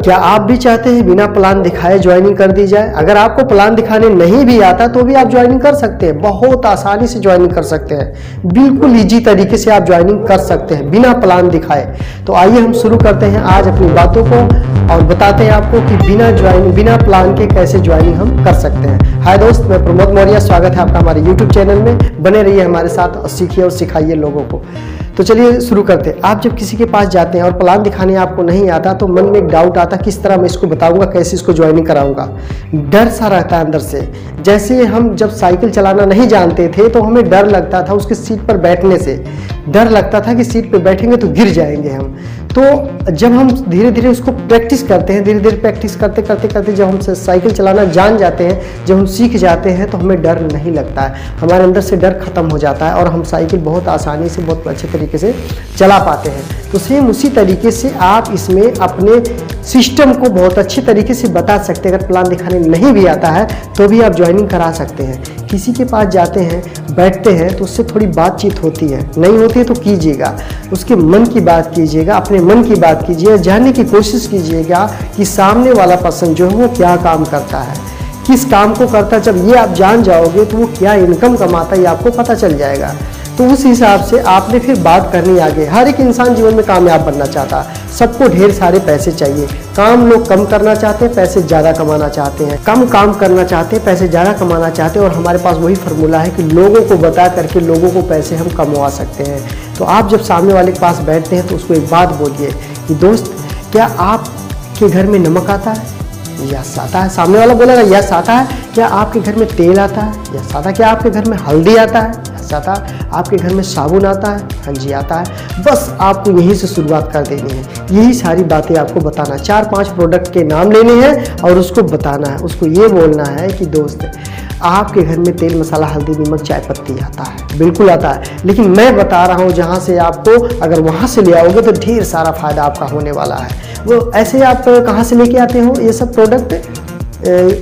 क्या आप भी चाहते हैं बिना प्लान दिखाए ज्वाइनिंग कर दी जाए? अगर आपको प्लान दिखाने नहीं भी आता तो भी आप ज्वाइनिंग कर सकते हैं, बहुत आसानी से ज्वाइनिंग कर सकते हैं, बिल्कुल इजी तरीके से आप ज्वाइनिंग कर सकते हैं बिना प्लान दिखाए। तो आइए हम शुरू करते हैं आज अपनी बातों को और बताते हैं आपको कि बिना प्लान के कैसे ज्वाइनिंग हम कर सकते हैं। हाय दोस्त, मैं प्रमोद मौर्य, स्वागत है आपका हमारे यूट्यूब चैनल में। बने रहिए हमारे साथ और सीखिए और सिखाइए लोगों को। तो चलिए शुरू करते हैं। आप जब किसी के पास जाते हैं और प्लान दिखाने आपको नहीं आता तो मन में एक डाउट आता, किस तरह मैं इसको बताऊंगा, कैसे इसको ज्वाइनिंग कराऊंगा। डर सा रहता है अंदर से। जैसे हम जब साइकिल चलाना नहीं जानते थे तो हमें डर लगता था उसके सीट पर बैठने से, डर लगता था कि सीट पर बैठेंगे तो गिर जाएंगे हम। तो जब हम धीरे धीरे उसको प्रैक्टिस करते हैं, धीरे धीरे प्रैक्टिस करते करते जब हम साइकिल चलाना जान जाते हैं, जब हम सीख जाते हैं तो हमें डर नहीं लगता है, हमारे अंदर से डर खत्म हो जाता है और हम साइकिल बहुत आसानी से, बहुत अच्छे तरीके से चला पाते हैं। तो सेम उसी तरीके से आप इसमें अपने सिस्टम को बहुत अच्छे तरीके से बता सकते हैं। अगर प्लान दिखाने नहीं भी आता है तो भी आप ज्वाइनिंग करा सकते हैं। किसी के पास जाते हैं, बैठते हैं तो उससे थोड़ी बातचीत होती है, नहीं होती है तो कीजिएगा, उसके मन की बात कीजिएगा, अपने मन की बात कीजिए, जानने की कोशिश कीजिएगा कि सामने वाला पर्सन जो है वो क्या काम करता है, किस काम को करता है। जब ये आप जान जाओगे तो वो क्या इनकम कमाता है ये आपको पता चल जाएगा। तो उस हिसाब से आपने फिर बात करनी आगे। हर एक इंसान जीवन में कामयाब बनना चाहता है, सबको ढेर सारे पैसे चाहिए। काम लोग कम करना चाहते हैं, पैसे ज़्यादा कमाना चाहते हैं, कम काम करना चाहते हैं, पैसे ज़्यादा कमाना चाहते हैं। और हमारे पास वही फार्मूला है कि लोगों को बता करके लोगों को पैसे हम कमवा सकते हैं। तो आप जब सामने वाले के पास बैठते हैं तो उसको एक बात बोलिए कि दोस्त, क्या आपके घर में नमक आता है? यस आता है। सामने वाला बोलेगा यस आता है। क्या आपके घर में तेल आता है? यस आता है। क्या आपके घर में हल्दी आता है? यस आता है। आपके घर में साबुन आता है? हाँ जी आता है। बस आपको यहीं से शुरुआत कर देनी है, यही सारी बातें आपको बताना। 4-5 प्रोडक्ट के नाम लेने हैं और उसको बताना है। उसको ये बोलना है कि दोस्त, आपके घर में तेल, मसाला, हल्दी, नमक, चाय पत्ती आता है? बिल्कुल आता है, लेकिन मैं बता रहा हूँ जहाँ से आपको, अगर वहाँ से ले आओगे तो ढेर सारा फायदा आपका होने वाला है। वो ऐसे आप कहाँ से लेके आते हो ये सब प्रोडक्ट?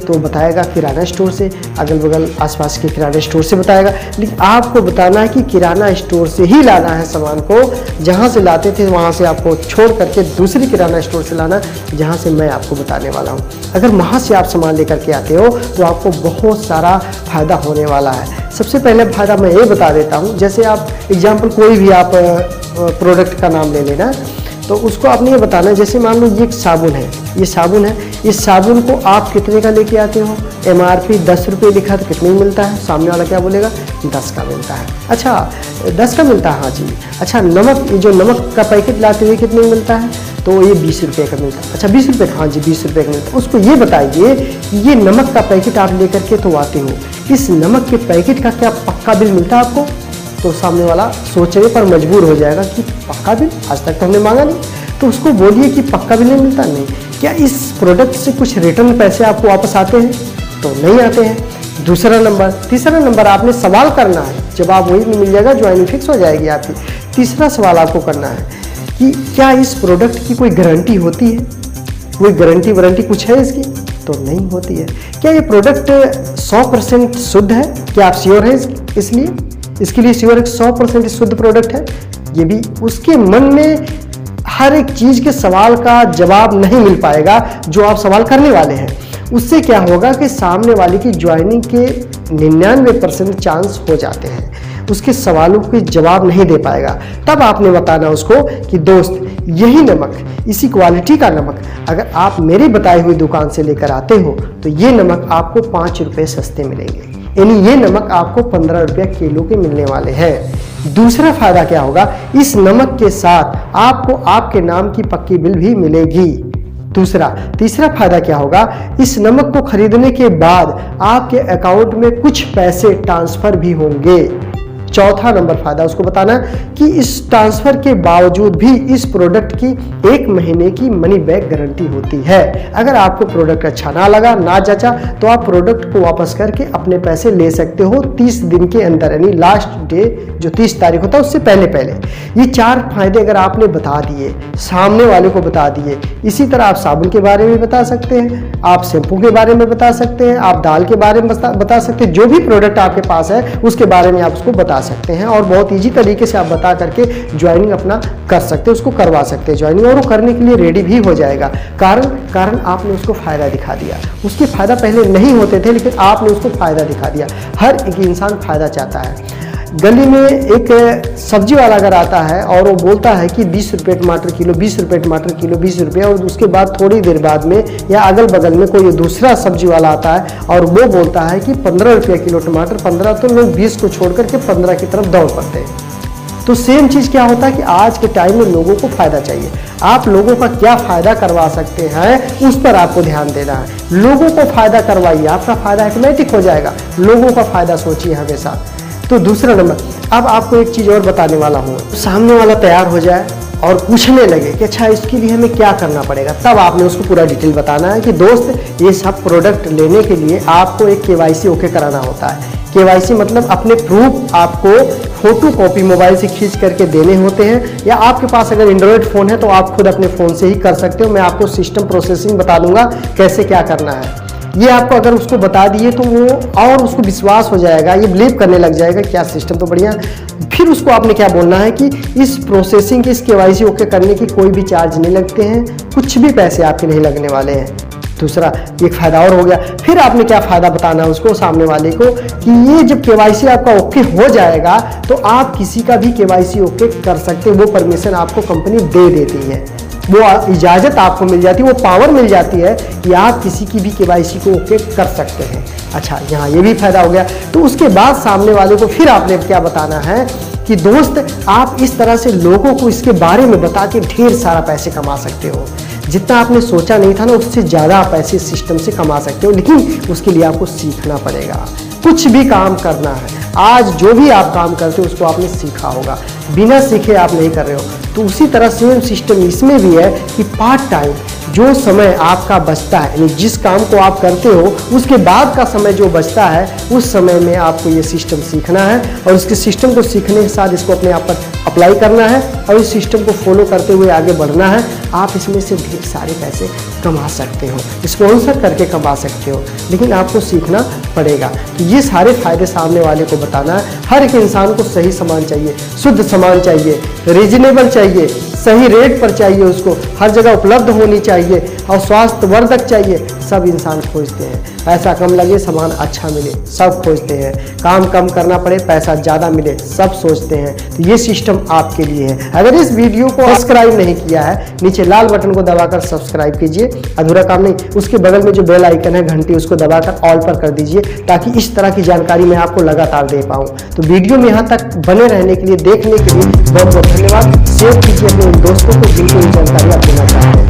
तो बताएगा किराना स्टोर से, अगल बगल आसपास के किराना स्टोर से बताएगा। लेकिन आपको बताना है कि किराना स्टोर से ही लाना है सामान को, जहाँ से लाते थे वहाँ से आपको छोड़ करके दूसरी किराना स्टोर से लाना, जहाँ से मैं आपको बताने वाला हूँ। अगर वहाँ से आप सामान लेकर के आते हो तो आपको बहुत सारा फायदा होने वाला है। सबसे पहले फायदा मैं ये बता देता हूँ, जैसे आप एग्जाम्पल कोई भी आप प्रोडक्ट का नाम ले लेना, तो उसको आपने ये बताना है। जैसे मान लो ये साबुन है, ये साबुन है, इस साबुन को आप कितने का लेके आते हो? MRP 10 रुपये लिखा तो कितने में मिलता है? सामने वाला क्या बोलेगा? 10 का मिलता है। अच्छा 10 का मिलता है, हाँ जी। अच्छा नमक, ये जो नमक का पैकेट लाते हुए कितने में मिलता है? तो ये 20 रुपये का मिलता है। अच्छा 20 रुपये, हाँ जी 20 रुपये का मिलता है। उसको ये बताइए कि ये नमक का पैकेट आप लेकर के तो आते हो, इस नमक के पैकेट का क्या पक्का बिल मिलता है आपको? तो सामने वाला सोचने पर मजबूर हो जाएगा कि पक्का बिल, आज तक तो हमने मांगा नहीं। तो उसको बोलिए कि पक्का बिल नहीं मिलता। नहीं। क्या इस प्रोडक्ट से कुछ रिटर्न पैसे आपको वापस आते हैं? तो नहीं आते हैं। दूसरा नंबर। तीसरा नंबर, आपने सवाल करना है। जब आप वही मिल जाएगा, ज्वाइनिंग फिक्स हो जाएगी आपकी। तीसरा सवाल आपको करना है कि क्या इस प्रोडक्ट की कोई गारंटी होती है? कोई गारंटी कुछ है इसकी? तो नहीं होती है। क्या ये प्रोडक्ट 100% शुद्ध है? क्या आप श्योर है इसलिए? इसके लिए श्योर है 100% शुद्ध प्रोडक्ट है? ये भी उसके मन में हर एक चीज के सवाल का जवाब नहीं मिल पाएगा जो आप सवाल करने वाले हैं। उससे क्या होगा कि सामने वाले की ज्वाइनिंग के 99% चांस हो जाते हैं, उसके सवालों के जवाब नहीं दे पाएगा। तब आपने बताना उसको कि दोस्त, यही नमक, इसी क्वालिटी का नमक अगर आप मेरी बताई हुई दुकान से लेकर आते हो तो ये नमक आपको 5 रुपये सस्ते मिलेंगे, यानी ये नमक आपको 15 रुपया किलो के मिलने वाले हैं। दूसरा फायदा क्या होगा? इस नमक के साथ आपको आपके नाम की पक्की बिल भी मिलेगी। तीसरा फायदा क्या होगा? इस नमक को खरीदने के बाद आपके अकाउंट में कुछ पैसे ट्रांसफर भी होंगे। चौथा नंबर फायदा उसको बताना कि इस ट्रांसफर के बावजूद भी इस प्रोडक्ट की 1 महीने की मनी बैक गारंटी होती है। अगर आपको प्रोडक्ट अच्छा ना लगा, ना जचा, तो आप प्रोडक्ट को वापस करके अपने पैसे ले सकते हो 30 दिन के अंदर, यानी लास्ट डे जो 30 तारीख होता है उससे पहले। ये 4 फायदे अगर आपने बता दिए, सामने वाले को बता दिए। इसी तरह आप साबुन के बारे में बता सकते हैं, आप शैम्पू के बारे में बता सकते हैं, आप दाल के बारे में बता सकते हैं। जो भी प्रोडक्ट आपके पास है उसके बारे में आप उसको बता सकते हैं और बहुत ईजी तरीके से आप बता करके ज्वाइनिंग अपना कर सकते हैं, उसको करवा सकते हैं ज्वाइनिंग, और वो करने के लिए रेडी भी हो जाएगा। कारण आपने उसको फ़ायदा दिखा दिया। उसके फ़ायदा पहले नहीं होते थे, लेकिन आपने उसको फ़ायदा दिखा दिया। हर एक इंसान फ़ायदा चाहता है। गली में एक सब्जी वाला अगर आता है और वो बोलता है कि 20 रुपये टमाटर किलो, 20 रुपये टमाटर किलो, 20 रुपये, और उसके बाद थोड़ी देर बाद में या अगल बगल में कोई दूसरा सब्जी वाला आता है और वो बोलता है कि 15 रुपये किलो टमाटर, 15, तो लोग 20 को छोड़ करके 15 की तरफ दौड़ पड़ते हैं। तो सेम चीज़ क्या होता है कि आज के टाइम में लोगों को फ़ायदा चाहिए। आप लोगों का क्या फ़ायदा करवा सकते हैं उस पर आपको ध्यान देना है। लोगों को फ़ायदा करवाइए, आपका फ़ायदा ऑटोमेटिक हो जाएगा। लोगों का फ़ायदा सोचिए हमेशा। तो दूसरा नंबर, अब आपको एक चीज़ और बताने वाला हूँ। सामने वाला तैयार हो जाए और पूछने लगे कि अच्छा इसके लिए हमें क्या करना पड़ेगा, तब आपने उसको पूरा डिटेल बताना है कि दोस्त ये सब प्रोडक्ट लेने के लिए आपको एक KYC ओके कराना होता है। KYC मतलब अपने प्रूफ आपको फोटो कॉपी मोबाइल से खींच करके देने होते हैं, या आपके पास अगर एंड्रॉयड फ़ोन है तो आप खुद अपने फ़ोन से ही कर सकते हो। मैं आपको सिस्टम प्रोसेसिंग बता दूंगा कैसे क्या करना है। ये आपको अगर उसको बता दिए तो वो और उसको विश्वास हो जाएगा, ये बिलीव करने लग जाएगा क्या सिस्टम तो बढ़िया। फिर उसको आपने क्या बोलना है कि इस प्रोसेसिंग इस KYC ओके करने की कोई भी चार्ज नहीं लगते हैं, कुछ भी पैसे आपके नहीं लगने वाले हैं। दूसरा एक फ़ायदा और हो गया। फिर आपने क्या फ़ायदा बताना है उसको, सामने वाले को, कि ये जब KYC आपका ओके हो जाएगा तो आप किसी का भी KYC ओके कर सकते हैं। वो परमिशन आपको कंपनी दे देती है, वो इजाज़त आपको मिल जाती है, वो पावर मिल जाती है कि आप किसी की भी KYC को ओके कर सकते हैं। अच्छा, यहाँ ये भी फ़ायदा हो गया। तो उसके बाद सामने वाले को फिर आपने क्या बताना है कि दोस्त आप इस तरह से लोगों को इसके बारे में बता के ढेर सारा पैसे कमा सकते हो। जितना आपने सोचा नहीं था ना, उससे ज़्यादा पैसे सिस्टम से कमा सकते हो, लेकिन उसके लिए आपको सीखना पड़ेगा। कुछ भी काम करना है, आज जो भी आप काम करते हो उसको आपने सीखा होगा, बिना सीखे आप नहीं कर रहे हो। तो उसी तरह सेम सिस्टम इसमें भी है कि पार्ट टाइम जो समय आपका बचता है, यानी जिस काम को आप करते हो उसके बाद का समय जो बचता है, उस समय में आपको ये सिस्टम सीखना है, और इसके सिस्टम को सीखने के साथ इसको अपने आप पर अप्लाई करना है और इस सिस्टम को फॉलो करते हुए आगे बढ़ना है। आप इसमें से ढेर सारे पैसे कमा सकते हो, स्पॉन्सर करके कमा सकते हो, लेकिन आपको सीखना पड़ेगा। तो ये सारे फायदे सामने वाले को बताना है। हर एक इंसान को सही सामान चाहिए, शुद्ध सामान चाहिए, रीजनेबल चाहिए, सही रेट पर चाहिए, उसको हर जगह उपलब्ध होनी चाहिए, और स्वास्थ्यवर्धक चाहिए। सब इंसान खोजते हैं, पैसा कम लगे सामान अच्छा मिले, सब खोजते हैं। काम कम करना पड़े पैसा ज़्यादा मिले, सब सोचते हैं। तो ये सिस्टम आपके लिए है। अगर इस वीडियो को सब्सक्राइब नहीं किया है, नीचे लाल बटन को दबाकर सब्सक्राइब कीजिए, अधूरा काम नहीं। उसके बगल में जो बेल आइकन है घंटी, उसको दबाकर ऑल पर कर दीजिए, ताकि इस तरह की जानकारी मैं आपको लगातार दे पाऊँ। तो वीडियो में यहाँ तक बने रहने के लिए, देखने के लिए बहुत बहुत धन्यवाद। शेयर कीजिए अपने दोस्तों को जिनको ये जानकारी आप देना चाहते हैं।